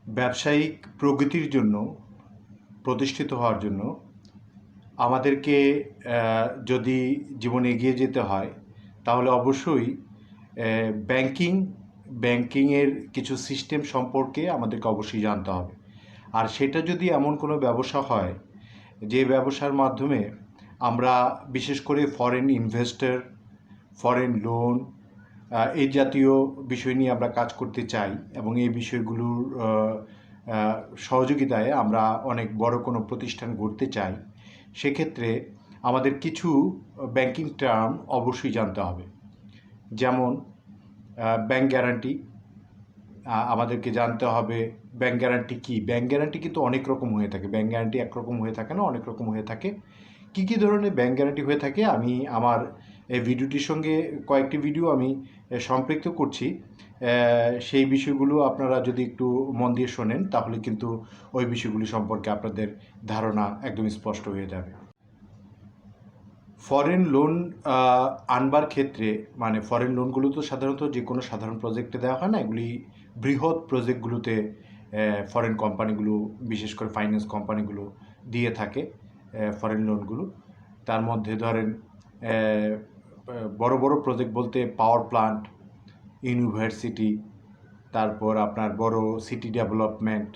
ব্যবসায়িক প্রগতির জন্য, প্রতিষ্ঠিত হওয়ার জন্য আমাদেরকে যদি জীবনে এগিয়ে যেতে হয় তাহলে অবশ্যই ব্যাংকিংয়ের কিছু সিস্টেম সম্পর্কে আমাদেরকে অবশ্যই জানতে হবে। আর সেটা যদি এমন কোনো ব্যবসা হয় যে ব্যবসার মাধ্যমে আমরা বিশেষ করে ফরেন ইনভেস্টর, ফরেন লোন, এই জাতীয় বিষয় নিয়ে আমরা কাজ করতে চাই এবং এই বিষয়গুলোর সহযোগিতায় আমরা অনেক বড় কোনো প্রতিষ্ঠান গড়তে চাই, সেক্ষেত্রে আমাদের কিছু ব্যাংকিং টার্ম অবশ্যই জানতে হবে। যেমন ব্যাংক গ্যারান্টি, আমাদেরকে জানতে হবে ব্যাংক গ্যারান্টি কী। ব্যাংক গ্যারান্টি কিন্তু অনেক রকম হয়ে থাকে, ব্যাংক গ্যারান্টি একরকম হয়ে থাকে না, অনেক রকম হয়ে থাকে। কী কী ধরনের ব্যাংক গ্যারান্টি হয়ে থাকে আমি আমার এই ভিডিওটির সঙ্গে কয়েকটি ভিডিও আমি সম্পৃক্ত করছি। সেই বিষয়গুলো আপনারা যদি একটু মন দিয়ে শোনেন তাহলে কিন্তু ওই বিষয়গুলি সম্পর্কে আপনাদের ধারণা একদম স্পষ্ট হয়ে যাবে। ফরেন লোন আনবার ক্ষেত্রে, মানে ফরেন লোনগুলো তো সাধারণত যে কোনো সাধারণ প্রজেক্টে দেওয়া হয় না, এগুলি বৃহৎ প্রজেক্টগুলোতে ফরেন কোম্পানিগুলো, বিশেষ করে ফাইন্যান্স কোম্পানিগুলো দিয়ে থাকে ফরেন লোনগুলো। তার মধ্যে ধরেন বড় বড় প্রজেক্ট বলতে পাওয়ার প্লান্ট, ইউনিভার্সিটি, তারপর আপনার বড় city development,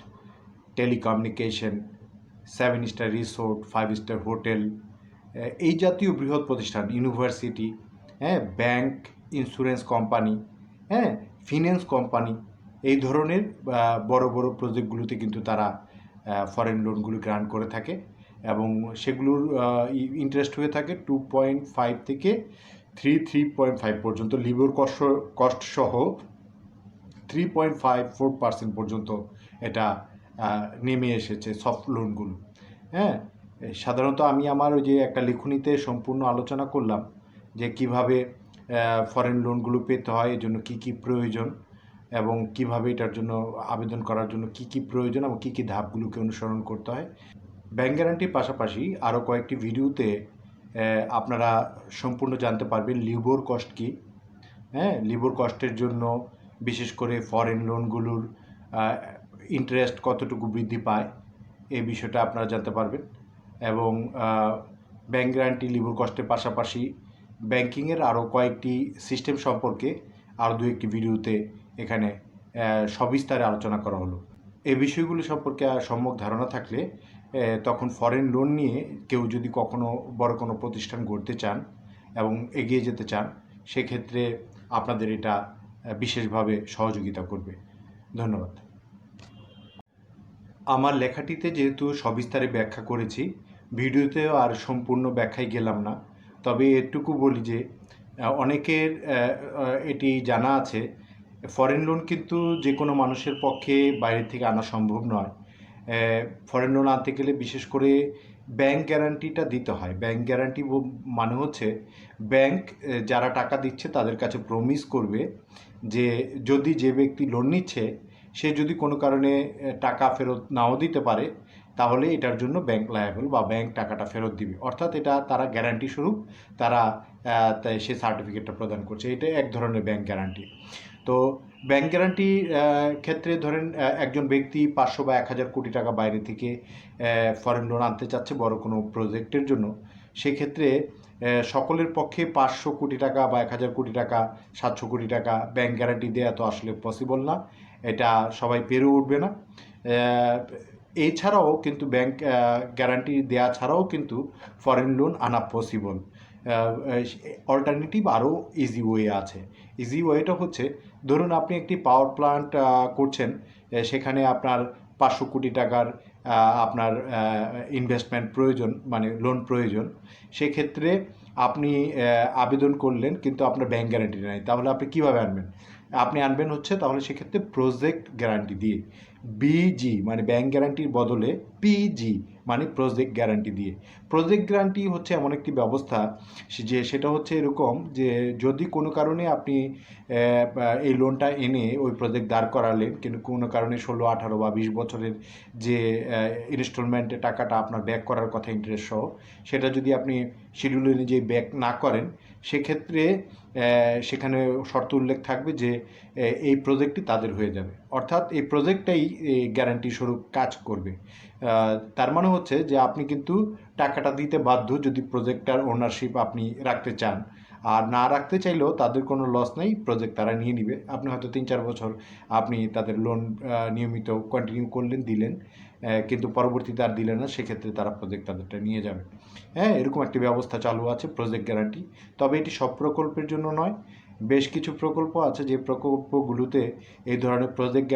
telecommunication, 7 star resort, 5 star hotel, এই জাতীয় বৃহৎ প্রতিষ্ঠান, university, bank, insurance company, finance company, এই ধরনের বড় বড় প্রজেক্টগুলোতে কিন্তু তারা ফরেন লোনগুলো গ্রান্ট করে থাকে এবং সেগুলোর ইন্টারেস্ট হয়ে থাকে 2.5 থেকে 3.5 পর্যন্ত, লিবর কস্ট সহ 3.54% পর্যন্ত এটা নেমে এসেছে সফট লোনগুলো। সাধারণত আমি আমার ওই যে একটা লেখনীতে সম্পূর্ণ আলোচনা করলাম যে কিভাবে ফরেন লোনগুলো পেতে হয়, এর জন্য কী কী প্রয়োজন এবং কিভাবে এটার জন্য আবেদন করার জন্য কী কী প্রয়োজন এবং কী কী ধাপগুলোকে অনুসরণ করতে হয়। ব্যাংক গ্যারান্টির পাশাপাশি আরও কয়েকটি ভিডিওতে আপনারা সম্পূর্ণ জানতে পারবেন লিবর কস্ট কী, লিবর কস্টের জন্য বিশেষ করে ফরেন লোনগুলোর ইন্টারেস্ট কতটুকু বৃদ্ধি পায় এই বিষয়টা আপনারা জানতে পারবেন। এবং ব্যাংক গ্যারান্টি, লিবর কস্টের পাশাপাশি ব্যাংকিংয়ের আরও কয়েকটি সিস্টেম সম্পর্কে আরও দু একটি ভিডিওতে এখানে সবিস্তারে আলোচনা করা হলো। এই বিষয়গুলি সম্পর্কে সম্যক ধারণা থাকলে তখন ফরেন লোন নিয়ে কেউ যদি কখনো বড় কোনো প্রতিষ্ঠান গড়তে চান এবং এগিয়ে যেতে চান, সেক্ষেত্রে আপনাদের এটা বিশেষভাবে সহযোগিতা করবে। ধন্যবাদ। আমার লেখাটিতে যেহেতু সবিস্তারে ব্যাখ্যা করেছি, ভিডিওতেও আর সম্পূর্ণ ব্যাখ্যায় গেলাম না, তবে এটুকু বলি যে অনেকের এটি জানা আছে, ফরেন লোন কিন্তু যে কোনো মানুষের পক্ষে বাইরে থেকে আনা সম্ভব নয়। ফরেন লোন আনতে গেলে বিশেষ করে ব্যাংক গ্যারান্টিটা দিতে হয়। ব্যাংক গ্যারান্টি মানে হচ্ছে ব্যাংক যারা টাকা দিচ্ছে তাদের কাছে প্রমিস করবে যে যদি যে ব্যক্তি লোন নিচ্ছে সে যদি কোনো কারণে টাকা ফেরত নাও দিতে পারে তাহলে এটার জন্য ব্যাংক লায়াবল বা ব্যাংক টাকাটা ফেরত দিবে, অর্থাৎ এটা তারা গ্যারান্টি স্বরূপ তারা সে সার্টিফিকেটটা প্রদান করছে। এটা এক ধরনের ব্যাংক গ্যারান্টি। তো ব্যাংক গ্যারান্টি ক্ষেত্রে ধরেন একজন ব্যক্তি 500 বা 1000 কোটি টাকা বাইরে থেকে ফরেন লোন আনতে চাচ্ছে বড় কোনো প্রজেক্টের জন্য, সেক্ষেত্রে সকলের পক্ষে 500 কোটি টাকা বা 1000 কোটি টাকা, 700 কোটি টাকা ব্যাংক গ্যারান্টি দেওয়া তো আসলে পসিবল না, এটা সবাই পেরে উঠবে না। এছাড়াও কিন্তু ব্যাংক গ্যারান্টি দেওয়া ছাড়াও কিন্তু ফরেন লোন আনা পসিবল। অল্টারনেটিভ আরও ইজি ওয়ে আছে। ইজি ওয়েটা হচ্ছে, ধরুন আপনি একটি পাওয়ার প্ল্যান্ট করছেন, সেখানে আপনার 500 কোটি টাকার আপনার ইনভেস্টমেন্ট প্রয়োজন, মানে লোন প্রয়োজন। সেক্ষেত্রে আপনি আবেদন করলেন কিন্তু আপনার ব্যাংক গ্যারান্টি নেই, তাহলে আপনি কীভাবে আনবেন? আপনি আনবেন হচ্ছে তাহলে সেক্ষেত্রে প্রজেক্ট গ্যারান্টি দিয়ে, বিজি মানে ব্যাংক গ্যারান্টির বদলে পিজি মানে প্রজেক্ট গ্যারান্টি দিয়ে। প্রজেক্ট গ্যারান্টি হচ্ছে এমন একটি ব্যবস্থা যে সেটা হচ্ছে এরকম যে যদি কোনো কারণে আপনি এই লোনটা এনে ওই প্রজেক্ট দাঁড় করালেন, কিন্তু কোনো কারণে 16, 18 বা 20 বছরের যে ইনস্টলমেন্টের টাকাটা আপনার ব্যাক করার কথা ইন্টারেস্ট সহ, সেটা যদি আপনি শিডিউল অনুযায়ী ব্যাক না করেন, সেক্ষেত্রে সেখানে শর্ত উল্লেখ থাকবে যে এই প্রজেক্টটি তাদের হয়ে যাবে, অর্থাৎ এই প্রজেক্টটাই গ্যারান্টি স্বরূপ কাজ করবে। তার মানে হচ্ছে যে আপনি কিন্তু টাকাটা দিতে বাধ্য যদি প্রজেক্টটার ওনারশিপ আপনি রাখতে চান, আর না রাখতে চাইলেও তাদের কোনো লস নেই, প্রজেক্ট তারা নিয়ে নিবে। আপনি হয়তো 3-4 বছর আপনি তাদের লোন নিয়মিত কন্টিনিউ করলেন, দিলেন, কিন্তু পরবর্তীতে আর দিলেন না, সেক্ষেত্রে তারা প্রজেক্ট তাদেরটা নিয়ে যাবে। হ্যাঁ, এরকম একটি ব্যবস্থা চালু আছে প্রজেক্ট গ্যারান্টি। তবে এটি সব প্রকল্পের জন্য নয়, বেশ কিছু প্রকল্প আছে যে প্রকল্পগুলোতে এই ধরনের প্রজেক্ট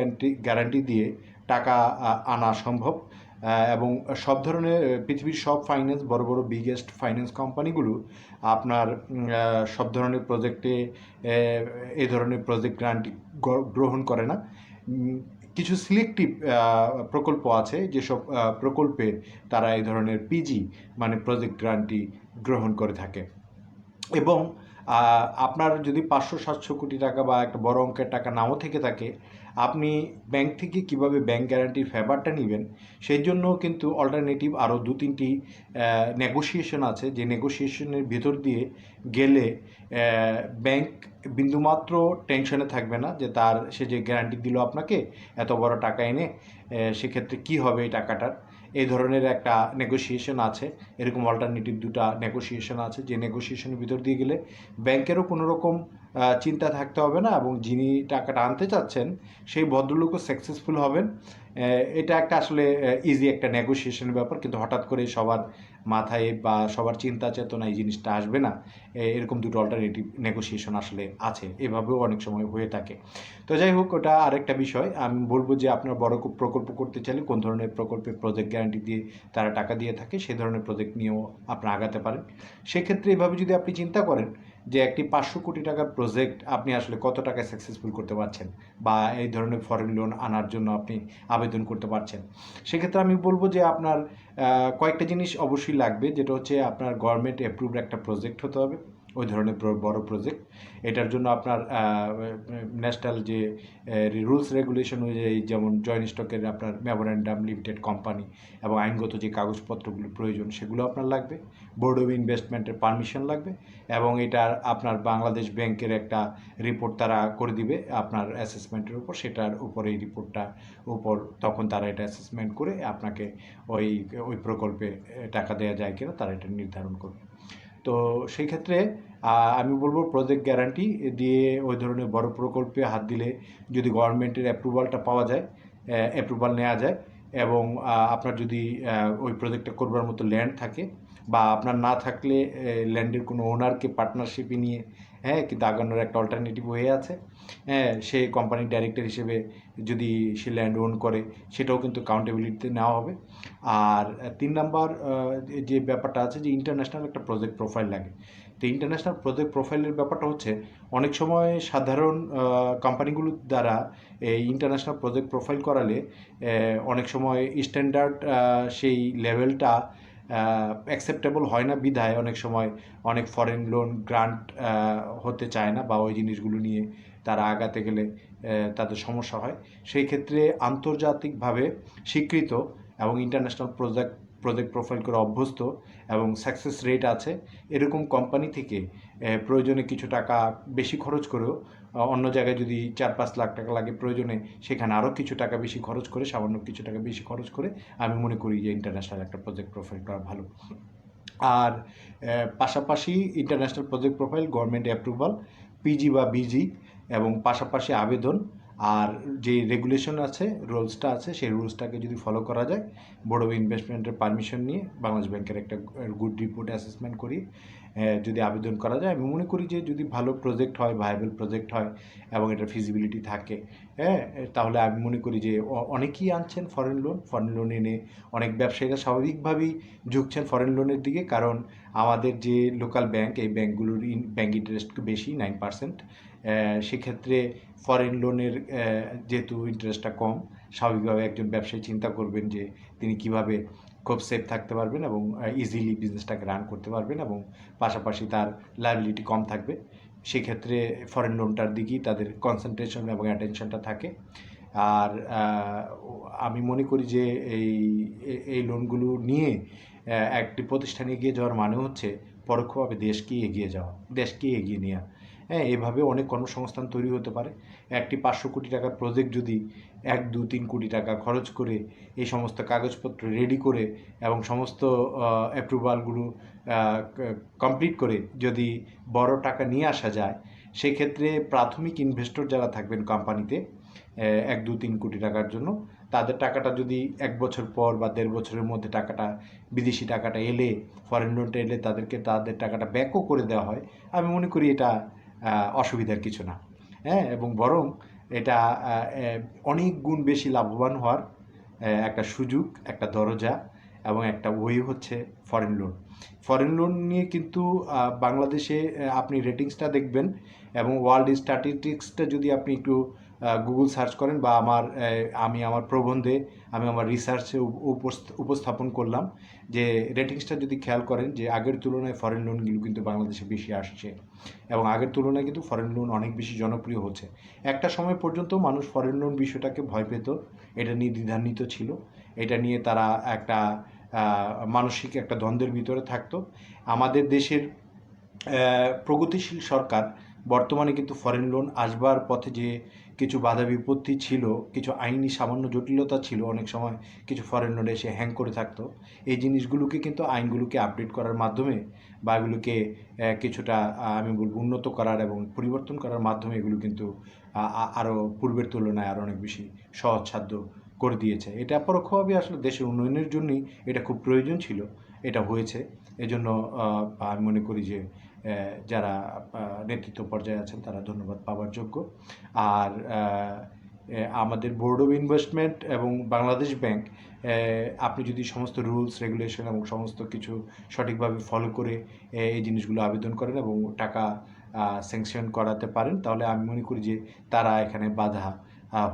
গ্যারান্টি দিয়ে টাকা আনা সম্ভব। এবং সব ধরনের পৃথিবীর সব ফাইন্যান্স, বড় বড় বিগেস্ট ফাইন্যান্স কোম্পানিগুলো আপনার সব ধরনের প্রজেক্টে এই ধরনের প্রজেক্ট গ্যারান্টি গ্রহণ করে না। কিছু সিলেক্টিভ প্রকল্প আছে যেসব প্রকল্পে তারা এই ধরনের পিজি মানে প্রজেক্ট গ্যারান্টি গ্রহণ করে থাকে। এবং আপনার যদি 500-700 কোটি টাকা বা একটা বড় অঙ্কের টাকা নাও থেকে থাকে, আপনি ব্যাংক থেকে কিভাবে ব্যাংক গ্যারান্টির ফেভারটা নেবেন, সেই জন্য কিন্তু অল্টারনেটিভ আরও 2-3টি নেগোসিয়েশন আছে, যে নেগোসিয়েশনের ভিতর দিয়ে গেলে ব্যাংক বিন্দুমাত্র টেনশনে থাকবে না যে সে যে গ্যারান্টি দিল আপনাকে এত বড় টাকা এনে, সেক্ষেত্রে কী হবে এই টাকাটার। এই ধরনের একটা নেগোসিয়েশন আছে, এরকম অল্টারনেটিভ 2টা নেগোসিয়েশন আছে, যে নেগোসিয়েশনের ভিতর দিয়ে গেলে ব্যাংকেরও কোনো রকম চিন্তা থাকতে হবে না, এবং যিনি টাকাটা আনতে চাচ্ছেন সেই ভদ্রলোকও সাকসেসফুল হবেন। এটা একটা আসলে ইজি একটা নেগোসিয়েশনের ব্যাপার, কিন্তু হঠাৎ করে সবার মাথায় বা সবার চিন্তা চেতনা এই জিনিসটা আসবে না। এরকম 2টো অল্টারনেটিভ নেগোসিয়েশন আসলে আছে, এভাবেও অনেক সময় হয়ে থাকে। তো যাই হোক, ওটা আরেকটা বিষয়। আমি বলবো যে আপনার বড় প্রকল্প করতে চাইলে কোন ধরনের প্রকল্পে প্রজেক্ট গ্যারান্টি দিয়ে তারা টাকা দিয়ে থাকে, সেই ধরনের প্রজেক্ট নিয়েও আপনারা আগাতে পারেন। সেক্ষেত্রে এভাবে যদি আপনি চিন্তা করেন যে একটি 500 কোটি টাকার প্রজেক্ট আপনি আসলে কত টাকায় সাকসেসফুল করতে পারছেন, বা এই ধরনের ফরেন লোন আনার জন্য আপনি আবেদন করতে পারছেন, সেক্ষেত্রে আমি বলবো যে আপনার কয়েকটা জিনিস অবশ্যই লাগবে, যেটা হচ্ছে আপনার গভর্নমেন্ট অ্যাপ্রুভড একটা প্রজেক্ট হতে হবে, ওই ধরনের বড় প্রজেক্ট। এটার জন্য আপনার ন্যাশনাল যে রুলস রেগুলেশন অনুযায়ী, যেমন জয়েন্ট স্টকের আপনার মেমোরেন্ডাম, লিমিটেড কোম্পানি এবং আইনগত যে কাগজপত্রগুলো প্রয়োজন সেগুলো আপনার লাগবে, বোর্ড অফ ইনভেস্টমেন্টের পারমিশন লাগবে, এবং এটার আপনার বাংলাদেশ ব্যাংকের একটা রিপোর্ট তারা করে দিবে আপনার অ্যাসেসমেন্টের উপর, সেটার উপরে এই রিপোর্টটা উপর তখন তারা এটা অ্যাসেসমেন্ট করে আপনাকে ওই প্রকল্পে টাকা দেওয়া যায় কিনা তারা এটা নির্ধারণ করবে। তো সেই ক্ষেত্রে আমি বলবো প্রজেক্ট গ্যারান্টি দিয়ে ওই ধরনের বড় প্রকল্পে হাত দিলে যদি গভর্নমেন্টের অ্যাপ্রুভালটা পাওয়া যায়, অ্যাপ্রুভাল নেওয়া যায়, এবং আপনার যদি ওই প্রজেক্টটা করবার মতো ল্যান্ড থাকে, বা আপনার না থাকলে ল্যান্ডের কোনো ওনারকে পার্টনারশিপে নিয়ে, হ্যাঁ, কিন্তু আগানোর একটা অল্টারনেটিভ ওয়ে আছে। হ্যাঁ, সে কোম্পানির ডাইরেক্টর হিসেবে যদি সে ল্যান্ড ওন করে, সেটাও কিন্তু কাউন্টেবিলিটিতে নেওয়া হবে। আর 3 নাম্বার যে ব্যাপারটা আছে, যে ইন্টারন্যাশনাল একটা প্রজেক্ট প্রোফাইল লাগে। তো ইন্টারন্যাশনাল প্রজেক্ট প্রোফাইলের ব্যাপারটা হচ্ছে অনেক সময় সাধারণ কোম্পানিগুলোর দ্বারা এই ইন্টারন্যাশনাল প্রজেক্ট প্রোফাইল করালে অনেক সময় স্ট্যান্ডার্ড সেই লেভেলটা অ্যাকসেপ্টেবল হয় না, বিধায় অনেক সময় অনেক ফরেন লোন গ্রান্ট হতে চায় না, বা ওই জিনিসগুলো নিয়ে তারা আগাতে গেলে তাদের সমস্যা হয়। সেই ক্ষেত্রে আন্তর্জাতিকভাবে স্বীকৃত এবং ইন্টারন্যাশনাল প্রজেক্ট প্রোফাইল করে অভ্যস্ত এবং সাকসেস রেট আছে এরকম কোম্পানি থেকে প্রয়োজনে কিছু টাকা বেশি খরচ করেও, অন্য জায়গায় যদি 4-5 লাখ টাকা লাগে প্রয়োজনে, সেখানে আরও কিছু টাকা বেশি খরচ করে, সামান্য কিছু টাকা বেশি খরচ করে আমি মনে করি যে ইন্টারন্যাশনাল একটা প্রজেক্ট প্রোফাইল করা ভালো। আর পাশাপাশি international project profile, government approval, PG বা বিজি, এবং পাশাপাশি আবেদন, আর যে রেগুলেশন আছে, রুলসটা আছে, সেই রুলসটাকে যদি ফলো করা যায়, বোর্ড অফ ইনভেস্টমেন্টের পারমিশন নিয়ে বাংলাদেশ ব্যাংকের একটা গুড রিপোর্ট অ্যাসেসমেন্ট করি যদি আবেদন করা যায়, আমি মনে করি যে যদি ভালো প্রজেক্ট হয়, ভায়াবল প্রজেক্ট হয় এবং এটার ফিজিবিলিটি থাকে, হ্যাঁ, তাহলে আমি মনে করি যে অনেকেই আনছেন ফরেন লোন এনে অনেক ব্যবসায়ীরা স্বাভাবিকভাবেই ঝুঁকছেন ফরেন লোনের দিকে, কারণ আমাদের যে লোকাল ব্যাংক, এই ব্যাংকগুলোর ব্যাংক ইন্টারেস্ট বেশি, 9%। সেক্ষেত্রে ফরেন লোনের যেহেতু ইন্টারেস্টটা কম, স্বাভাবিকভাবে একজন ব্যবসায়ী চিন্তা করবেন যে তিনি কিভাবে খুব সেফ থাকতে পারবেন এবং ইজিলি বিজনেসটাকে রান করতে পারবেন এবং পাশাপাশি তার লায়াবিলিটি কম থাকবে। সেক্ষেত্রে ফরেন লোনটার দিকেই তাদের কনসেন্ট্রেশন এবং অ্যাটেনশনটা থাকে। আর আমি মনে করি যে এই লোনগুলো নিয়ে একটি প্রতিষ্ঠানে এগিয়ে যাওয়ার মানে হচ্ছে পরোক্ষভাবে দেশকে এগিয়ে যাওয়া, দেশকে এগিয়ে নেওয়া। হ্যাঁ, এভাবে অনেক কর্মসংস্থান তৈরি হতে পারে। একটি 500 কোটি টাকার প্রজেক্ট যদি 1-2-3 কোটি টাকা খরচ করে এই সমস্ত কাগজপত্র রেডি করে এবং সমস্ত অ্যাপ্রুভালগুলো কমপ্লিট করে যদি বড় টাকা নিয়ে আসা যায়, সেক্ষেত্রে প্রাথমিক ইনভেস্টর যারা থাকবেন কোম্পানিতে 1-2-3 কোটি টাকার জন্য, তাদের টাকাটা যদি 1 বছর পর বা 1.5 বছরের মধ্যে টাকাটা, বিদেশি টাকাটা এলে, ফরেন লোনটা এলে তাদেরকে তাদের টাকাটা ব্যাকও করে দেওয়া হয়, আমি মনে করি এটা অসুবিধার কিছু না। হ্যাঁ, এবং বরং এটা অনেক গুণ বেশি লাভবান হওয়ার একটা সুযোগ, একটা দরজা এবং একটা ওয়ে হচ্ছে ফরেন লোন। ফরেন লোন নিয়ে কিন্তু বাংলাদেশে আপনি রেটিংসটা দেখবেন এবং ওয়ার্ল্ড স্ট্যাটিস্টিক্সটা যদি আপনি একটু গুগল সার্চ করেন বা আমি আমার প্রবন্ধে, আমি আমার রিসার্চে উপস্থাপন করলাম যে রেটিংসটা যদি খেয়াল করেন যে আগের তুলনায় ফরেন লোনগুলো কিন্তু বাংলাদেশে বেশি আসছে এবং আগের তুলনায় কিন্তু ফরেন লোন অনেক বেশি জনপ্রিয় হচ্ছে। একটা সময় পর্যন্ত মানুষ ফরেন লোন বিষয়টাকে ভয় পেত, এটা নিয়ে দ্বিধান্বিত ছিল, এটা নিয়ে তারা একটা মানসিক একটা দ্বন্দ্বের ভিতরে থাকতো। আমাদের দেশের প্রগতিশীল সরকার বর্তমানে কিন্তু ফরেন লোন আসবার পথে যে কিছু বাধা বিপত্তি ছিল, কিছু আইনি সামান্য জটিলতা ছিল, অনেক সময় কিছু ফরেন লোন এসে হ্যাং করে থাকতো, এই জিনিসগুলোকে কিন্তু আইনগুলোকে আপডেট করার মাধ্যমে বা এগুলোকে কিছুটা আমি বলবো উন্নত করার এবং পরিবর্তন করার মাধ্যমে এগুলো কিন্তু আরও পূর্বের তুলনায় আরও অনেক বেশি সহজসাধ্য করে দিয়েছে। এটা পরোক্ষভাবে আসলে দেশের উন্নয়নের জন্যই এটা খুব প্রয়োজন ছিল, এটা হয়েছে। এজন্য আমি মনে করি যে যারা নেতৃত্ব পর্যায়ে আছেন তারা ধন্যবাদ পাওয়ার যোগ্য। আর আমাদের বোর্ড অফ ইনভেস্টমেন্ট এবং বাংলাদেশ ব্যাংক, আপনি যদি সমস্ত রুলস রেগুলেশন এবং সমস্ত কিছু সঠিকভাবে ফলো করে এই জিনিসগুলো আবেদন করেন এবং টাকা স্যাংশন করাতে পারেন, তাহলে আমি মনে করি যে তারা এখানে বাধা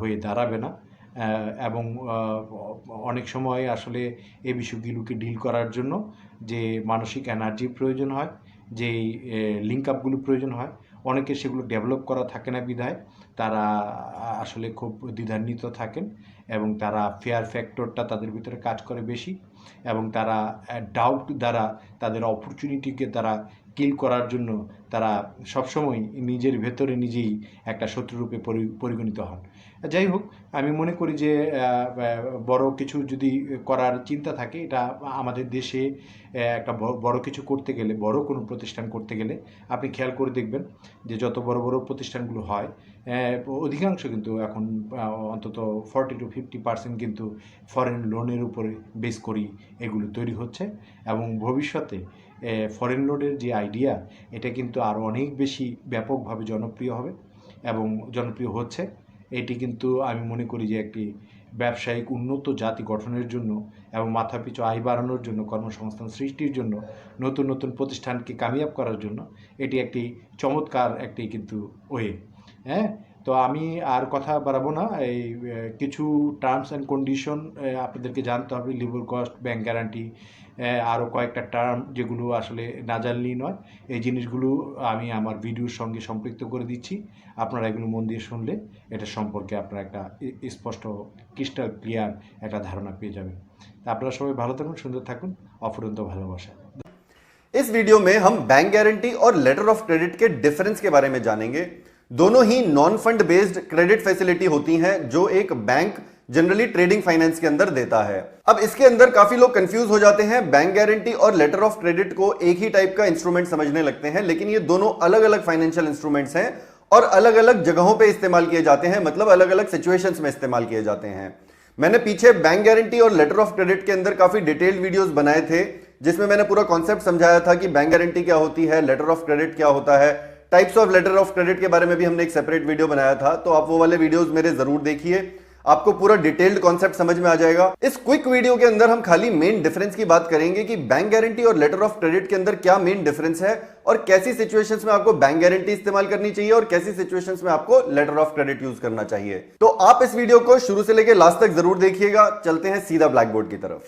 হয়ে দাঁড়াবে না। এবং অনেক সময় আসলে এই বিষয়গুলোকে ডিল করার জন্য যে মানসিক এনার্জির প্রয়োজন হয়, যেই লিঙ্ক আপগুলো প্রয়োজন হয়, অনেকে সেগুলো ডেভেলপ করা থাকে না বিধায় তারা আসলে খুব দ্বিধান্বিত থাকেন এবং তারা ফেয়ার ফ্যাক্টরটা তাদের ভিতরে কাজ করে বেশি এবং তারা ডাউট দ্বারা তাদের অপরচুনিটিকে তারা কিল করার জন্য তারা সবসময় নিজের ভেতরে নিজেই একটা শত্রুরূপে পরিগণিত হন। যাই হোক, আমি মনে করি যে বড় কিছু যদি করার চিন্তা থাকে, এটা আমাদের দেশে একটা বড় কিছু করতে গেলে, বড় কোনো প্রতিষ্ঠান করতে গেলে আপনি খেয়াল করে দেখবেন যে যত বড় বড় প্রতিষ্ঠানগুলো হয় অধিকাংশ কিন্তু এখন অন্তত 40-50% কিন্তু ফরেন লোনের উপরে বেস করেই এগুলো তৈরি হচ্ছে এবং ভবিষ্যতে ফরেন লোনের যে আইডিয়া, এটা কিন্তু আরও অনেক বেশি ব্যাপকভাবে জনপ্রিয় হবে এবং জনপ্রিয় হচ্ছে। এটি কিন্তু আমি মনে করি যে একটি ব্যবসায়িক উন্নত জাতি গঠনের জন্য এবং মাথাপিছু আয় বাড়ানোর জন্য, কর্মসংস্থান সৃষ্টির জন্য, নতুন নতুন প্রতিষ্ঠানকে কামিয়াব করার জন্য এটি একটি চমৎকার একটি কিন্তু ওয়ে। হ্যাঁ, তো আমি আর কথা বাড়াবো না। এই কিছু টার্মস অ্যান্ড কন্ডিশন আপনাদেরকে জানতে হবে, লিভার কস্ট, ব্যাংক গ্যারান্টি, আরও কয়েকটা টার্ম যেগুলো আসলে না জানলেই নয়। এই জিনিসগুলো আমি আমার ভিডিওর সঙ্গে সম্পৃক্ত করে দিচ্ছি, আপনারা এগুলো মন দিয়ে শুনলে এটা সম্পর্কে আপনারা একটা স্পষ্ট ক্রিস্টাল ক্লিয়ার একটা ধারণা পেয়ে যাবেন। আপনারা সবাই ভালো থাকুন, সুন্দর থাকুন, অফুরন্ত ভালোবাসা। इस वीडियो में हम बैंक गारंटी और लेटर ऑफ क्रेडिट के डिफरेंस के बारे में जानेंगे। दोनों ही non fund based credit facility होती हैं जो एक बैंक जनरली ट्रेडिंग फाइनेंस के अंदर देता है। अब इसके अंदर काफी लोग कंफ्यूज हो जाते हैं, बैंक गारंटी और लेटर ऑफ क्रेडिट को एक ही टाइप का इंस्ट्रूमेंट समझने लगते हैं, लेकिन ये दोनों अलग अलग फाइनेंशियल इंस्ट्रूमेंट्स हैं और अलग अलग जगहों पे इस्तेमाल किए जाते हैं, मतलब अलग अलग सिचुएशंस में इस्तेमाल किए जाते हैं। मैंने पीछे बैंक गारंटी और लेटर ऑफ क्रेडिट के अंदर काफी डिटेल्ड वीडियोस बनाए थे जिसमें मैंने पूरा कॉन्सेप्ट समझाया था कि बैंक गारंटी क्या होती है, लेटर ऑफ क्रेडिट क्या होता है, types of letter of credit के बारे में भी हमने एक सेपरेट वीडियो बनाया था, तो आप वो वाले वीडियोस मेरे जरूर देखिए, आपको पूरा डिटेल्ड कॉन्सेप्ट समझ में आ जाएगा। इस क्विक वीडियो के अंदर हम खाली मेन डिफरेंस की बात करेंगे कि बैंक गारंटी और लेटर ऑफ क्रेडिट के अंदर क्या मेन डिफरेंस है और कैसी सिचुएशंस में आपको बैंक गारंटी इस्तेमाल करनी चाहिए और कैसी सिचुएशंस में आपको लेटर ऑफ क्रेडिट यूज करना चाहिए। तो आप इस वीडियो को शुरू से लेकर लास्ट तक जरूर देखिएगा। चलते हैं सीधा ब्लैक बोर्ड की तरफ।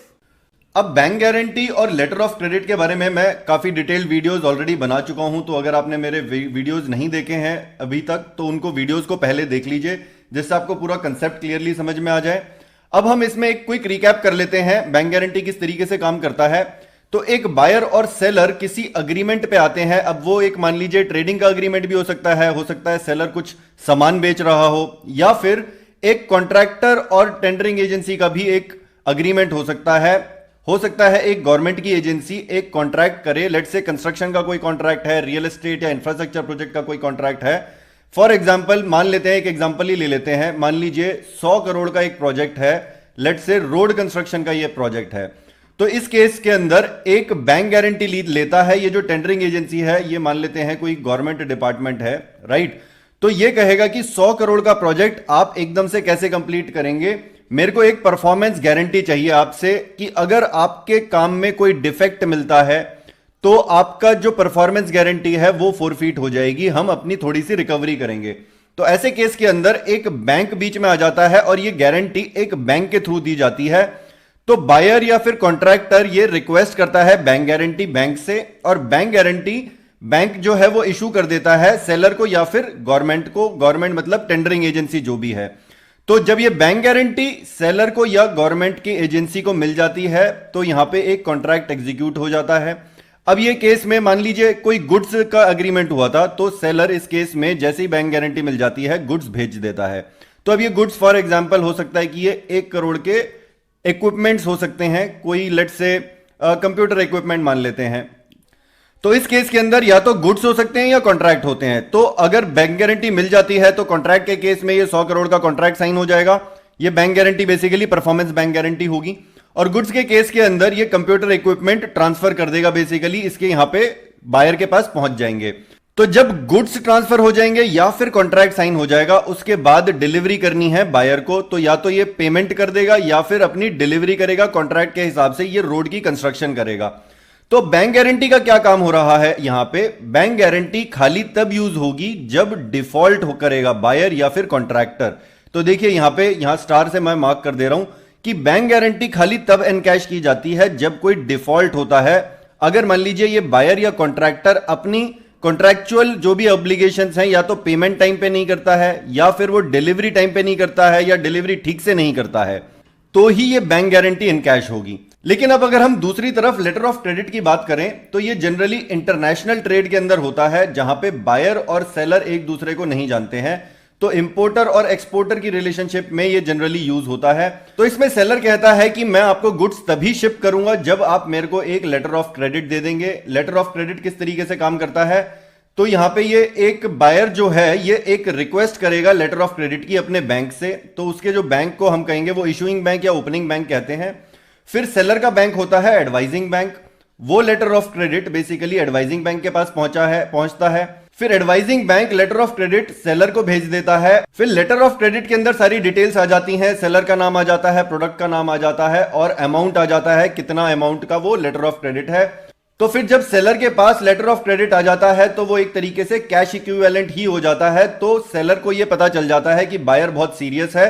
अब बैंक गारंटी और लेटर ऑफ क्रेडिट के बारे में मैं काफी डिटेल्ड वीडियोस ऑलरेडी बना चुका हूं, तो अगर आपने मेरे वीडियोस नहीं देखे हैं अभी तक तो उनको वीडियोस को पहले देख लीजिए, जिससे आपको पूरा कंसेप्ट क्लियरली समझ में आ जाए। अब हम इसमें एक क्विक रिकैप कर लेते हैं बैंक गारंटी किस तरीके से काम करता है। तो एक बायर और सेलर किसी अग्रीमेंट पे आते हैं। अब वो एक मान लीजिए ट्रेडिंग का अग्रीमेंट भी हो सकता है सेलर कुछ सामान बेच रहा हो, या फिर एक कॉन्ट्रैक्टर और टेंडरिंग एजेंसी का भी एक अग्रीमेंट हो सकता है एक गवर्नमेंट की एजेंसी एक कॉन्ट्रैक्ट करे, लेट्स से कंस्ट्रक्शन का कोई कॉन्ट्रैक्ट है, रियल एस्टेट या इंफ्रास्ट्रक्चर प्रोजेक्ट का कोई कॉन्ट्रैक्ट है। फॉर एग्जांपल मान लेते हैं, एक एग्जांपल ही ले लेते हैं, मान लीजिए 100 करोड़ का एक प्रोजेक्ट है, लेट्स से रोड कंस्ट्रक्शन का ये प्रोजेक्ट है। तो इस केस के अंदर एक बैंक गारंटी लेता है, ये जो टेंडरिंग एजेंसी है ये मान लेते हैं कोई गवर्नमेंट डिपार्टमेंट है, राइट। तो ये कहेगा कि 100 करोड़ का प्रोजेक्ट आप एकदम से कैसे कंप्लीट करेंगे, मेरे को एक परफॉर्मेंस गारंटी चाहिए आपसे कि अगर आपके काम में कोई डिफेक्ट मिलता है तो आपका जो परफॉर्मेंस गारंटी है वो फोरफीट हो जाएगी, हम अपनी थोड़ी सी रिकवरी करेंगे। तो ऐसे केस के अंदर एक बैंक बीच में आ जाता है और ये गारंटी एक बैंक के थ्रू दी जाती है। तो बायर या फिर कॉन्ट्रैक्टर ये रिक्वेस्ट करता है बैंक गारंटी बैंक से, और बैंक गारंटी बैंक जो है वो इशू कर देता है सेलर को या फिर गवर्नमेंट को, गवर्नमेंट मतलब टेंडरिंग एजेंसी जो भी है। तो जब ये बैंक गारंटी सेलर को या गवर्नमेंट की एजेंसी को मिल जाती है तो यहां पे एक कॉन्ट्रैक्ट एग्जीक्यूट हो जाता है। अब ये केस में मान लीजिए कोई गुड्स का अग्रीमेंट हुआ था, तो सेलर इस केस में जैसे ही बैंक गारंटी मिल जाती है गुड्स भेज देता है। तो अब ये गुड्स फॉर एग्जांपल हो सकता है कि ये 1 करोड़ के इक्विपमेंट्स हो सकते हैं, कोई लेट्स से कंप्यूटर इक्विपमेंट मान लेते हैं। तो इस केस के अंदर या तो गुड्स हो सकते हैं या कॉन्ट्रैक्ट होते हैं। तो अगर बैंक गारंटी मिल जाती है तो कॉन्ट्रैक्ट के केस में ये 100 करोड़ का कॉन्ट्रैक्ट साइन हो जाएगा, ये bank guarantee basically performance bank guarantee होगी। और गुड्स के केस के अंदर ये कंप्यूटर इक्विपमेंट ट्रांसफर कर देगा, बेसिकली इसके यहां पे बायर के पास पहुंच जाएंगे। तो जब गुड्स ट्रांसफर हो जाएंगे या फिर कॉन्ट्रैक्ट साइन हो जाएगा, उसके बाद डिलीवरी करनी है बायर को, तो या तो ये पेमेंट कर देगा या फिर अपनी डिलीवरी करेगा कॉन्ट्रैक्ट के हिसाब से, ये रोड की कंस्ट्रक्शन करेगा। तो बैंक गारंटी का क्या काम हो रहा है यहां पे, बैंक गारंटी खाली तब यूज होगी जब डिफॉल्ट करेगा बायर या फिर कॉन्ट्रैक्टर। तो देखिए यहां स्टार से मैं मार्क कर दे रहा हूं कि बैंक गारंटी खाली तब एनकैश की जाती है जब कोई डिफॉल्ट होता है। अगर मान लीजिए ये बायर या कॉन्ट्रैक्टर अपनी कॉन्ट्रैक्चुअल जो भी ऑब्लिगेशंस हैं या तो पेमेंट टाइम पे नहीं करता है या फिर वो डिलीवरी टाइम पे नहीं करता है या डिलीवरी ठीक से नहीं करता है, तो ही ये बैंक गारंटी इनकैश होगी। लेकिन अब अगर हम दूसरी तरफ लेटर ऑफ क्रेडिट की बात करें तो ये जनरली इंटरनेशनल ट्रेड के अंदर होता है, जहां पे बायर और सेलर एक दूसरे को नहीं जानते हैं। तो इंपोर्टर और एक्सपोर्टर की रिलेशनशिप में ये जनरली यूज होता है। तो इसमें सेलर कहता है कि मैं आपको गुड्स तभी शिप करूंगा जब आप मेरे को एक लेटर ऑफ क्रेडिट दे देंगे। लेटर ऑफ क्रेडिट किस तरीके से काम करता है, तो यहां पे ये एक बायर जो है ये एक रिक्वेस्ट करेगा लेटर ऑफ क्रेडिट की अपने बैंक से। तो उसके जो बैंक को हम कहेंगे वो इशूइंग बैंक या ओपनिंग बैंक कहते हैं। फिर सेलर का बैंक होता है एडवाइजिंग बैंक, वो letter of credit basically advising bank के पास पहुंचता है। फिर advising bank letter of credit seller को भेज देता है। फिर लेटर ऑफ क्रेडिट के अंदर सारी डिटेल्स आ जाती हैं, सेलर का नाम आ जाता है, प्रोडक्ट का नाम आ जाता है और अमाउंट आ जाता है, कितना अमाउंट का वो लेटर ऑफ क्रेडिट है। तो फिर जब सेलर के पास लेटर ऑफ क्रेडिट आ जाता है तो वो एक तरीके से कैश इक्विवेलेंट ही हो जाता है। तो सेलर को ये पता चल जाता है कि बायर बहुत सीरियस है।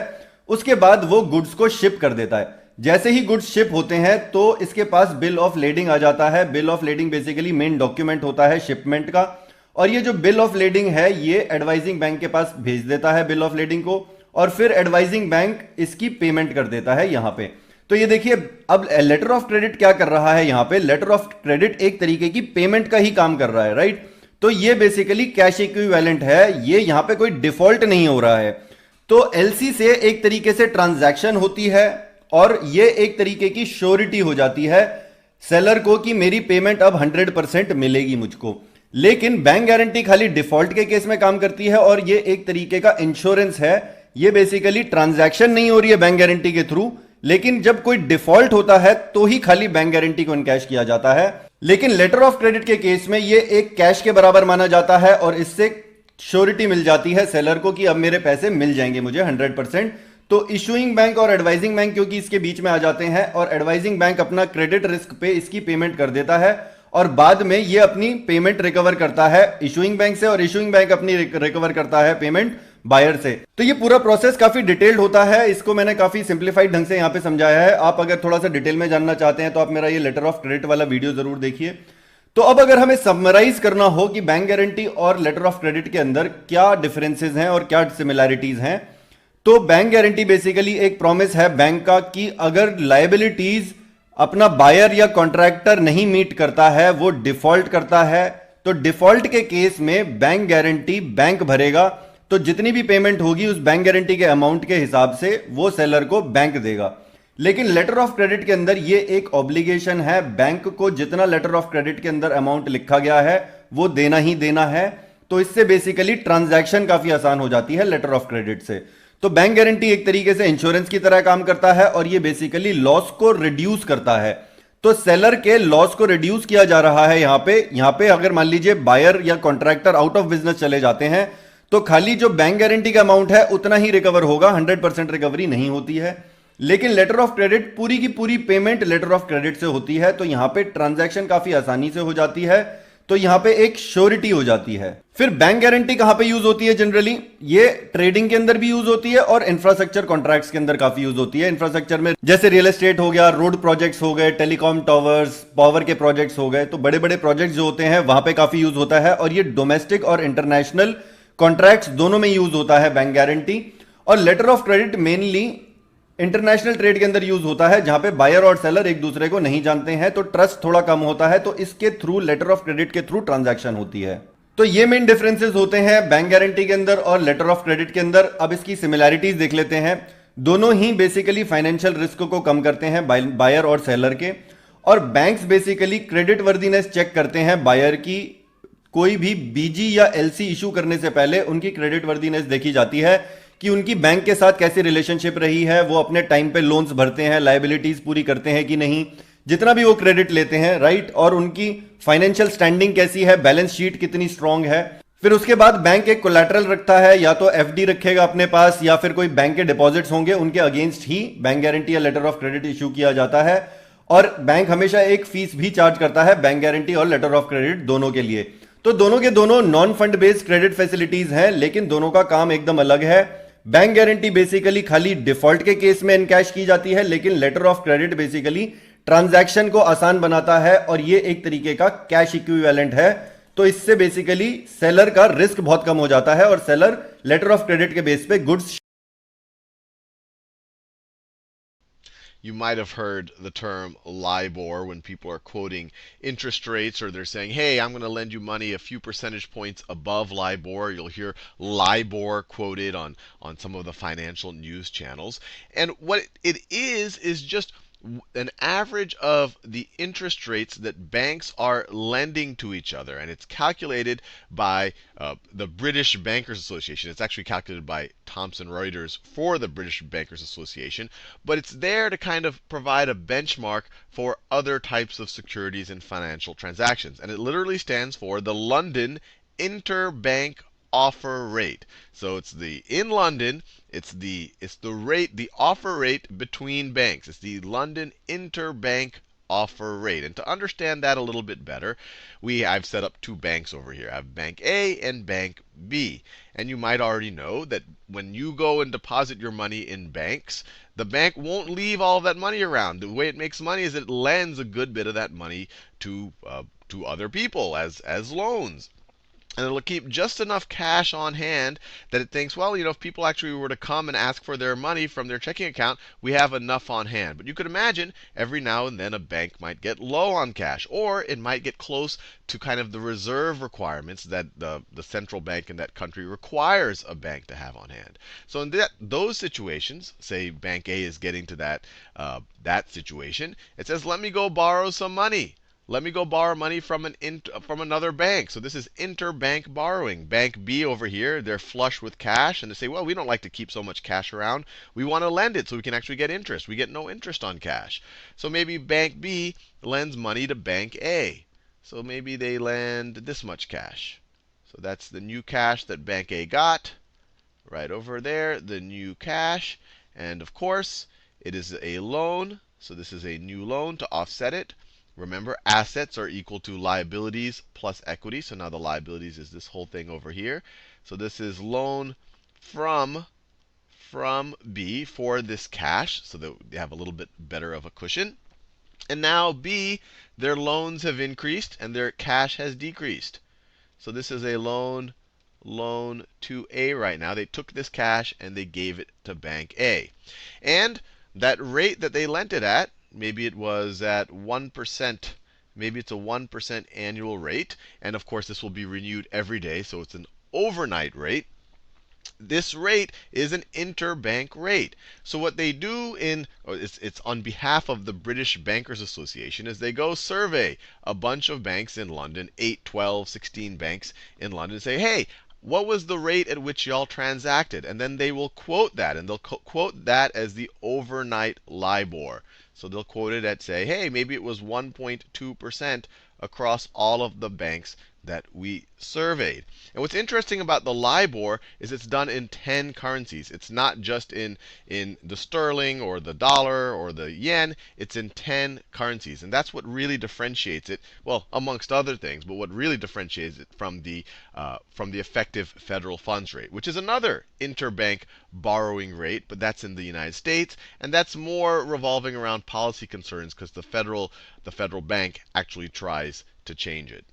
उसके बाद वो गुड्स को शिप कर देता है। जैसे ही गुड्स शिप होते हैं तो इसके पास बिल ऑफ लेडिंग आ जाता है। Bill of lading basically main document होता है शिपमेंट का, और ये जो बिल ऑफ लेडिंग है ये एडवाइजिंग बैंक के पास भेज देता है बिल ऑफ लेडिंग को, और फिर एडवाइजिंग बैंक इसकी पेमेंट कर देता है यहां पे। तो ये देखिए अब लेटर ऑफ क्रेडिट क्या कर रहा है यहां पे, लेटर ऑफ क्रेडिट एक तरीके की पेमेंट का ही काम कर रहा है, राइट। तो ये बेसिकली कैश इक्विवेलेंट है, ये यहां पे कोई डिफॉल्ट नहीं हो रहा है। तो एलसी से एक तरीके से ट्रांजैक्शन होती है और ये एक तरीके की श्योरिटी हो जाती है सेलर को कि मेरी पेमेंट अब 100% मिलेगी मुझको। लेकिन बैंक गारंटी खाली डिफॉल्ट के केस में काम करती है और ये एक तरीके का इंश्योरेंस है। ये बेसिकली ट्रांजैक्शन नहीं हो रही है बैंक गारंटी के थ्रू, लेकिन जब कोई डिफॉल्ट होता है तो ही खाली बैंक गारंटी को इनकैश किया जाता है। लेकिन लेटर ऑफ क्रेडिट के केस में ये एक कैश के बराबर माना जाता है और इससे श्योरिटी मिल जाती है सेलर को कि अब मेरे पैसे मिल जाएंगे मुझे 100%। तो इशूइंग बैंक और एडवाइजिंग बैंक क्योंकि इसके बीच में आ जाते हैं और एडवाइजिंग बैंक अपना क्रेडिट रिस्क पे इसकी पेमेंट कर देता है और बाद में ये अपनी पेमेंट रिकवर करता है इशूइंग बैंक से, और इशूइंग बैंक अपनी रिकवर करता है पेमेंट बायर से। तो ये पूरा प्रोसेस काफी डिटेल्ड होता है, इसको मैंने काफी सिंप्लीफाइड ढंग से यहाँ पे समझाया है। आप अगर थोड़ा सा डिटेल में जानना चाहते हैं तो आप मेरा ये लेटर ऑफ क्रेडिट वाला वीडियो जरूर देखिए। तो अब अगर हमें समराइज करना हो कि बैंक गारंटी और लेटर ऑफ क्रेडिट के अंदर क्या डिफरेंसेस हैं और क्या सिमिलैरिटीज हैं, तो बैंक गारंटी बेसिकली एक प्रॉमिस है बैंक का कि अगर लायबिलिटीज अपना बायर या कॉन्ट्रैक्टर नहीं मीट करता है, वो डिफॉल्ट करता है, तो डिफॉल्ट के केस में बैंक गारंटी बैंक भरेगा। तो जितनी भी पेमेंट होगी उस बैंक गारंटी के अमाउंट के हिसाब से वो सेलर को बैंक देगा। लेकिन लेटर ऑफ क्रेडिट के अंदर ये एक ऑब्लिगेशन है, बैंक को जितना लेटर ऑफ क्रेडिट के अंदर अमाउंट लिखा गया है वो देना ही देना है। तो इससे बेसिकली ट्रांजैक्शन काफी आसान हो जाती है लेटर ऑफ क्रेडिट से। तो बैंक गारंटी एक तरीके से इंश्योरेंस की तरह काम करता है और ये बेसिकली लॉस को रिड्यूस करता है। तो सेलर के लॉस को रिड्यूस किया जा रहा है यहां पे अगर मान लीजिए बायर या कॉन्ट्रैक्टर आउट ऑफ बिजनेस चले जाते हैं तो खाली जो बैंक गारंटी का अमाउंट है उतना ही रिकवर होगा, 100% रिकवरी नहीं होती है। लेकिन लेटर ऑफ क्रेडिट पूरी की पूरी पेमेंट लेटर ऑफ क्रेडिट से होती है, तो यहां पे ट्रांजैक्शन काफी आसानी से हो जाती है। तो यहां पे एक श्योरिटी हो जाती है। फिर बैंक गारंटी कहां पे यूज होती है जनरली? ये ट्रेडिंग के अंदर भी यूज होती है और इंफ्रास्ट्रक्चर कॉन्ट्रैक्ट्स के अंदर काफी यूज होती है। इंफ्रास्ट्रक्चर में जैसे रियल एस्टेट हो गया, रोड प्रोजेक्ट्स हो गए, टेलीकॉम टावर्स, पावर के प्रोजेक्ट्स हो गए, तो बड़े बड़े प्रोजेक्ट्स जो होते हैं वहां पे काफी यूज होता है। और ये डोमेस्टिक और इंटरनेशनल कॉन्ट्रैक्ट्स दोनों में यूज होता है बैंक गारंटी। और letter of credit mainly international trade के अंदर यूज होता है जहां पे बायर और सेलर एक दूसरे को नहीं जानते हैं, तो ट्रस्ट थोड़ा कम होता है, तो इसके थ्रू लेटर ऑफ क्रेडिट के थ्रू ट्रांजैक्शन होती है। तो ये मेन डिफरेंसेस होते हैं बैंक गारंटी के अंदर और लेटर ऑफ क्रेडिट के अंदर। अब इसकी सिमिलैरिटीज देख लेते हैं। दोनों ही बेसिकली फाइनेंशियल रिस्क को कम करते हैं बायर और सेलर के। और banks basically creditworthiness check करते हैं बायर की। कोई भी बीजी या एलसी इशू करने से पहले उनकी क्रेडिट वर्दीनेस देखी जाती है कि उनकी बैंक के साथ कैसी रिलेशनशिप रही है, वो अपने टाइम पे लोन्स भरते हैं, लायबिलिटीज पूरी करते हैं कि नहीं, जितना भी वो क्रेडिट लेते हैं, राइट, और उनकी फाइनेंशियल स्टैंडिंग कैसी है, बैलेंस शीट कितनी स्ट्रांग है। फिर उसके बाद बैंक एक कोलैटरल रखता है, या तो एफडी रखेगा अपने पास या फिर कोई बैंक के डिपॉजिट्स होंगे, उनके अगेंस्ट ही बैंक गारंटी या लेटर ऑफ क्रेडिट इशू किया जाता है। और बैंक हमेशा एक फीस भी चार्ज करता है बैंक गारंटी और लेटर ऑफ क्रेडिट दोनों के लिए। तो दोनों के दोनों non fund based credit facilities हैं, लेकिन दोनों का काम एकदम अलग है। बैंक गारंटी बेसिकली खाली डिफॉल्ट के केस में एनकैश की जाती है, लेकिन letter of credit basically transaction को आसान बनाता है और ये एक तरीके का कैश इक्विवेलेंट है। तो इससे बेसिकली सेलर का रिस्क बहुत कम हो जाता है और सेलर लेटर ऑफ क्रेडिट के बेस पे goods. You might have heard the term LIBOR when people are quoting interest rates, or they're saying, hey, I'm going to lend you money a few percentage points above LIBOR. You'll hear LIBOR quoted on some of the financial news channels. And what it is just an average of the interest rates that banks are lending to each other, and it's calculated by the British Bankers Association. It's actually calculated by Thomson Reuters for the British Bankers Association, but it's there to kind of provide a benchmark for other types of securities and financial transactions. And it literally stands for the London Interbank Offer Rate. So it's in London, it's the rate, the offer rate between banks. It's the London Interbank Offer Rate. And to understand that a little bit better, I've set up two banks over here. I have Bank A and Bank B. And you might already know that when you go and deposit your money in banks, the bank won't leave all of that money around. The way it makes money is it lends a good bit of that money to other people as loans. And it'll keep just enough cash on hand that it thinks, well, if people actually were to come and ask for their money from their checking account, we have enough on hand. But you could imagine every now and then a bank might get low on cash, or it might get close to kind of the reserve requirements that the central bank in that country requires a bank to have on hand. So in those situations, say Bank A is getting to that situation, it says, let me go borrow some money. Let me go borrow money from another bank. So this is interbank borrowing. Bank B over here, they're flush with cash, and they say, well, we don't like to keep so much cash around. We want to lend it so we can actually get interest. We get no interest on cash. So maybe Bank B lends money to Bank A. So maybe they lend this much cash. So that's the new cash that Bank A got. Right over there, the new cash. And of course, it is a loan. So this is a new loan to offset it. Remember, assets are equal to liabilities plus equity. So now the liabilities is this whole thing over here. So this is loan from B for this cash, so that they have a little bit better of a cushion. And now B, their loans have increased and their cash has decreased. So this is a loan to A right now. They took this cash and they gave it to Bank A. And that rate that they lent it at, maybe it was at 1%. Maybe it's a 1% annual rate. And of course, this will be renewed every day, so it's an overnight rate. This rate is an interbank rate. So what they do it's on behalf of the British Bankers Association, is they go survey a bunch of banks in London, 8, 12, 16 banks in London, and say, hey, what was the rate at which y'all transacted? And then they will quote that, and they'll quote that as the overnight LIBOR. So they'll quote it at, say, hey, maybe it was 1.2% across all of the banks that we surveyed. And what's interesting about the LIBOR is it's done in 10 currencies. It's not just in the sterling or the dollar or the yen. It's in 10 currencies. And that's what really differentiates it, well, amongst other things, but what really differentiates it from the effective federal funds rate, which is another interbank borrowing rate, but that's in the United States. And that's more revolving around policy concerns because the federal bank actually tries to change it.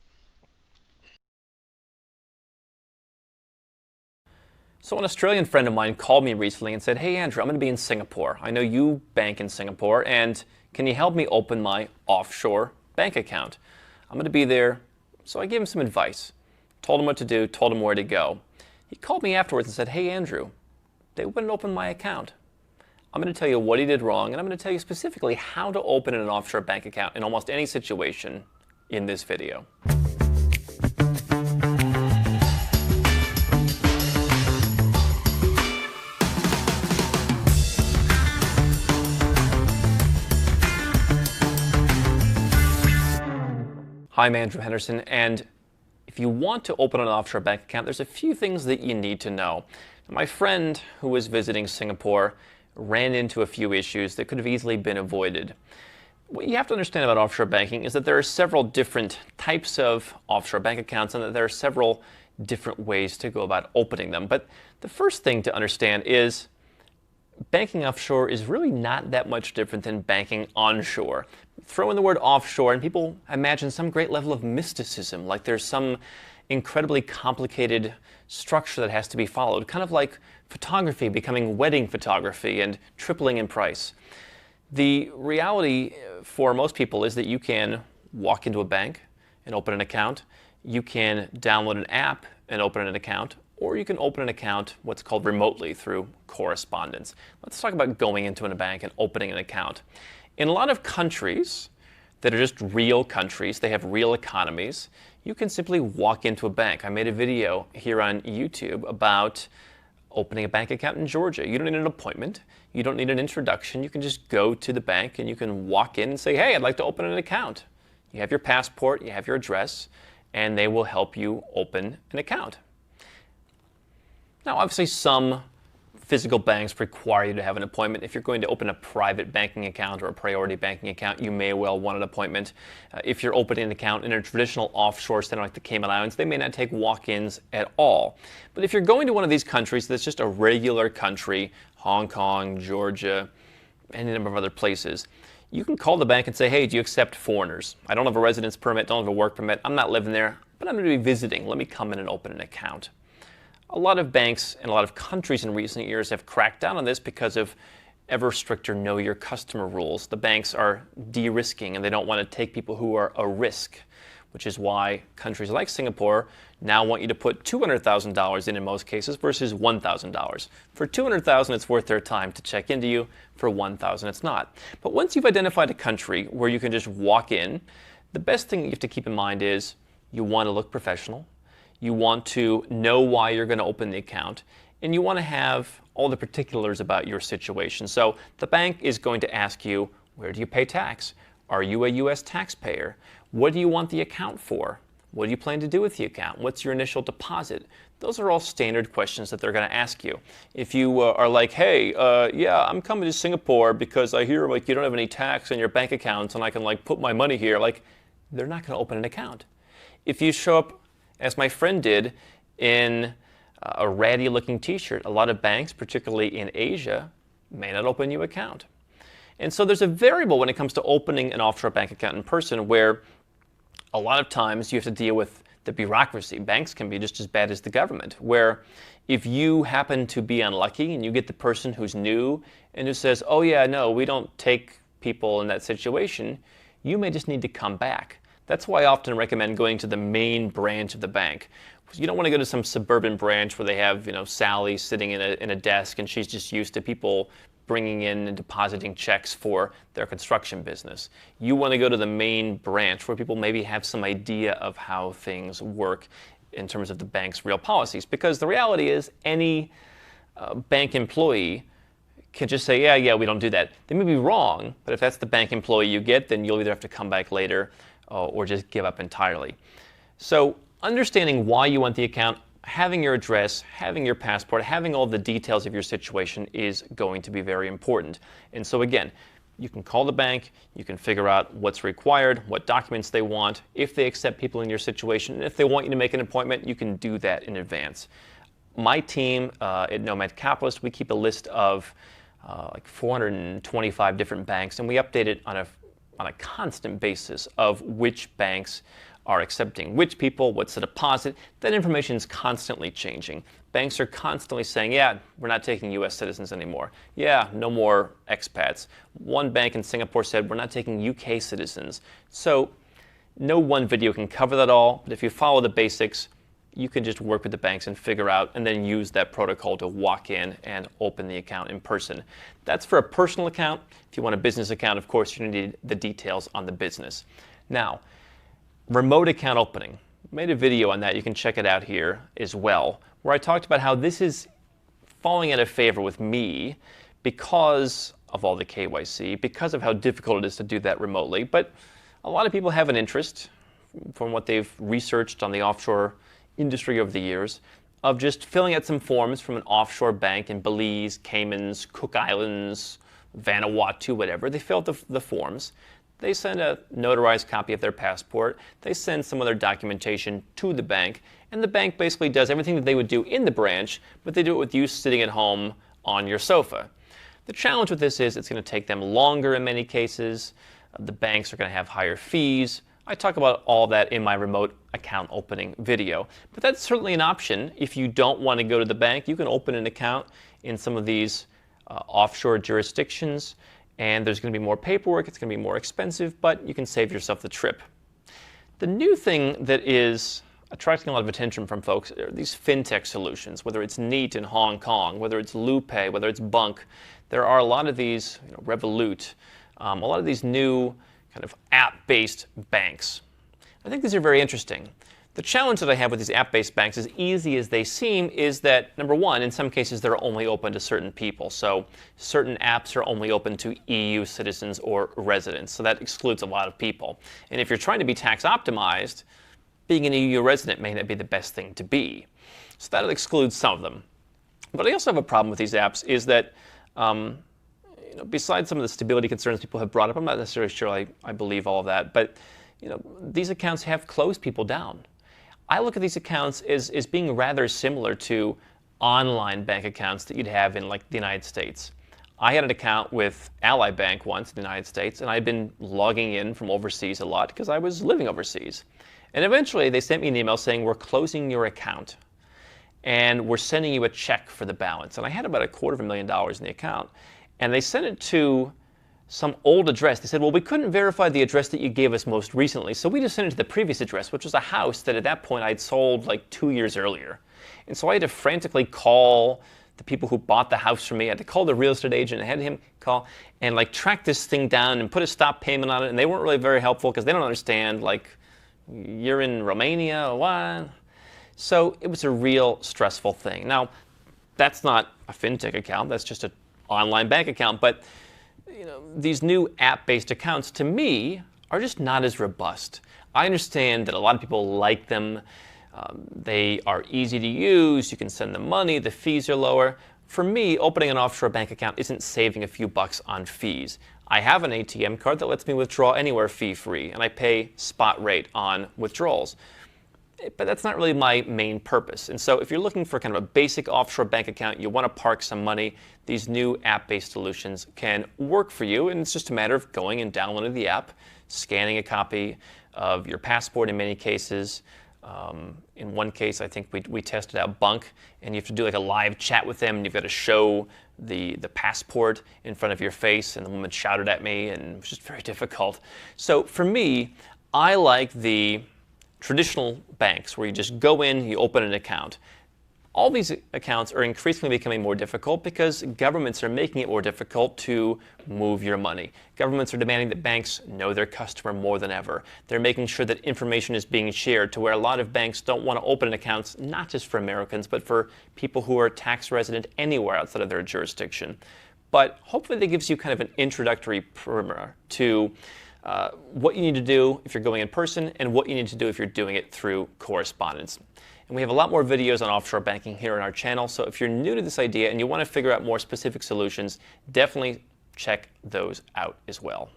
So an Australian friend of mine called me recently and said, hey, Andrew, I'm going to be in Singapore. I know you bank in Singapore, and can you help me open my offshore bank account? I'm going to be there. So I gave him some advice, told him what to do, told him where to go. He called me afterwards and said, hey, Andrew, they wouldn't open my account. I'm going to tell you what he did wrong, and I'm going to tell you specifically how to open an offshore bank account in almost any situation in this video. Hi, I'm Andrew Henderson, and if you want to open an offshore bank account, there's a few things that you need to know. My friend who was visiting Singapore ran into a few issues that could have easily been avoided. What you have to understand about offshore banking is that there are several different types of offshore bank accounts and that there are several different ways to go about opening them. But the first thing to understand is banking offshore is really not that much different than banking onshore. Throw in the word offshore and people imagine some great level of mysticism, like there's some incredibly complicated structure that has to be followed, kind of like photography becoming wedding photography and tripling in price. The reality for most people is that you can walk into a bank and open an account, you can download an app and open an account, or you can open an account what's called remotely through correspondence. Let's talk about going into a bank and opening an account. In a lot of countries that are just real countries, they have real economies, you can simply walk into a bank. I made a video here on YouTube about opening a bank account in Georgia. You don't need an appointment. You don't need an introduction. You can just go to the bank and you can walk in and say, hey, I'd like to open an account. You have your passport, you have your address, and they will help you open an account. Now, obviously, some physical banks require you to have an appointment. If you're going to open a private banking account or a priority banking account, you may well want an appointment. If you're opening an account in a traditional offshore center like the Cayman Islands, they may not take walk-ins at all. But if you're going to one of these countries that's just a regular country, Hong Kong, Georgia, any number of other places, you can call the bank and say, hey, do you accept foreigners? I don't have a residence permit, don't have a work permit, I'm not living there, but I'm going to be visiting. Let me come in and open an account. A lot of banks and a lot of countries in recent years have cracked down on this because of ever stricter know your customer rules. The banks are de-risking and they don't want to take people who are a risk, which is why countries like Singapore now want you to put $200,000 in most cases versus $1,000. For $200,000, it's worth their time to check into you. For $1,000, it's not. But once you've identified a country where you can just walk in, the best thing you have to keep in mind is you want to look professional. You want to know why you're going to open the account, and you want to have all the particulars about your situation. So the bank is going to ask you, where do you pay tax? Are you a U.S. taxpayer? What do you want the account for? What do you plan to do with the account? What's your initial deposit? Those are all standard questions that they're going to ask you. If you are like, hey, yeah, I'm coming to Singapore because I hear like you don't have any tax on your bank accounts and I can like put my money here, like they're not going to open an account. If you show up as my friend did in a ratty looking t-shirt. A lot of banks, particularly in Asia, may not open you an account. And so there's a variable when it comes to opening an offshore bank account in person where a lot of times you have to deal with the bureaucracy. Banks can be just as bad as the government, where if you happen to be unlucky and you get the person who's new and who says, oh yeah, no, we don't take people in that situation, you may just need to come back. That's why I often recommend going to the main branch of the bank. You don't want to go to some suburban branch where they have, Sally sitting in a desk and she's just used to people bringing in and depositing checks for their construction business. You want to go to the main branch where people maybe have some idea of how things work in terms of the bank's real policies. Because the reality is any bank employee can just say, yeah, we don't do that. They may be wrong, but if that's the bank employee you get, then you'll either have to come back later or just give up entirely. So understanding why you want the account, having your address, having your passport, having all the details of your situation is going to be very important. And so again, you can call the bank, you can figure out what's required, what documents they want, if they accept people in your situation, and if they want you to make an appointment, you can do that in advance. My team at Nomad Capitalist, we keep a list of like 425 different banks, and we update it on a constant basis of which banks are accepting which people, what's the deposit. That information is constantly changing. Banks are constantly saying, yeah, we're not taking US citizens anymore. Yeah, no more expats. One bank in Singapore said, we're not taking UK citizens. So no one video can cover that all, but if you follow the basics, you can just work with the banks and figure out and then use that protocol to walk in and open the account in person. That's for a personal account. If you want a business account, of course, you need the details on the business. Now, remote account opening. I made a video on that. You can check it out here as well, where I talked about how this is falling out of favor with me because of all the KYC, because of how difficult it is to do that remotely. But a lot of people have an interest, from what they've researched on the offshore industry over the years, of just filling out some forms from an offshore bank in Belize, Caymans, Cook Islands, Vanuatu, whatever. They fill out the forms. They send a notarized copy of their passport. They send some other documentation to the bank, and the bank basically does everything that they would do in the branch, but they do it with you sitting at home on your sofa. The challenge with this is it's going to take them longer in many cases. The banks are going to have higher fees. I talk about all that in my remote account opening video. But that's certainly an option. If you don't want to go to the bank, you can open an account in some of these offshore jurisdictions, and there's going to be more paperwork, it's going to be more expensive, but you can save yourself the trip. The new thing that is attracting a lot of attention from folks are these fintech solutions, whether it's Neat in Hong Kong, whether it's LuPay, whether it's Bunk. There are a lot of these, Revolut, a lot of these new kind of app-based banks. I think these are very interesting. The challenge that I have with these app-based banks, as easy as they seem, is that, number one, in some cases they're only open to certain people. So certain apps are only open to EU citizens or residents. So that excludes a lot of people. And if you're trying to be tax optimized, being an EU resident may not be the best thing to be. So that'll exclude some of them. But I also have a problem with these apps is that besides some of the stability concerns people have brought up, I'm not necessarily sure I believe all of that, but these accounts have closed people down. I look at these accounts as being rather similar to online bank accounts that you'd have in like the United States. I had an account with Ally Bank once in the United States, and I'd been logging in from overseas a lot because I was living overseas. And eventually they sent me an email saying, we're closing your account and we're sending you a check for the balance. And I had about $250,000 in the account. And they sent it to some old address. They said, well, we couldn't verify the address that you gave us most recently, so we just sent it to the previous address, which was a house that at that point I'd sold like 2 years earlier. And so I had to frantically call the people who bought the house from me. I had to call the real estate agent. I had him call and like track this thing down and put a stop payment on it. And they weren't really very helpful because they don't understand, like, you're in Romania or what? So it was a real stressful thing. Now, that's not a fintech account. That's just an online bank account. But these new app-based accounts, to me, are just not as robust. I understand that a lot of people like them. They are easy to use. You can send them money. The fees are lower. For me, opening an offshore bank account isn't saving a few bucks on fees. I have an ATM card that lets me withdraw anywhere fee-free, and I pay spot rate on withdrawals. but that's not really my main purpose. And so if you're looking for kind of a basic offshore bank account, you want to park some money, these new app-based solutions can work for you. And it's just a matter of going and downloading the app, scanning a copy of your passport in many cases. In one case, I think we tested out Bunk, and you have to do like a live chat with them, and you've got to show the passport in front of your face, and the woman shouted at me, and it was just very difficult. So for me, I like the traditional banks where you just go in, you open an account. All these accounts are increasingly becoming more difficult because governments are making it more difficult to move your money. Governments are demanding that banks know their customer more than ever. They're making sure that information is being shared to where a lot of banks don't want to open accounts, not just for Americans, but for people who are tax resident anywhere outside of their jurisdiction. But hopefully that gives you kind of an introductory primer to what you need to do if you're going in person and what you need to do if you're doing it through correspondence. And we have a lot more videos on offshore banking here on our channel, so if you're new to this idea and you want to figure out more specific solutions, definitely check those out as well.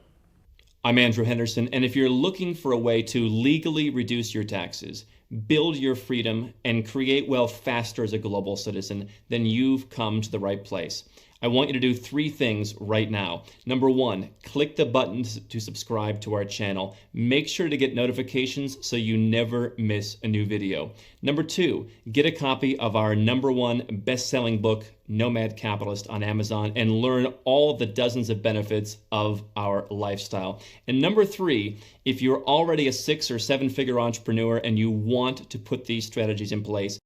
I'm Andrew Henderson, and if you're looking for a way to legally reduce your taxes, build your freedom, and create wealth faster as a global citizen, then you've come to the right place. I want you to do 3 things right now. Number 1, click the button to subscribe to our channel. Make sure to get notifications so you never miss a new video. Number 2, get a copy of our #1 best-selling book, Nomad Capitalist, on Amazon and learn all the dozens of benefits of our lifestyle. And number 3, if you're already a 6- or 7-figure entrepreneur and you want to put these strategies in place,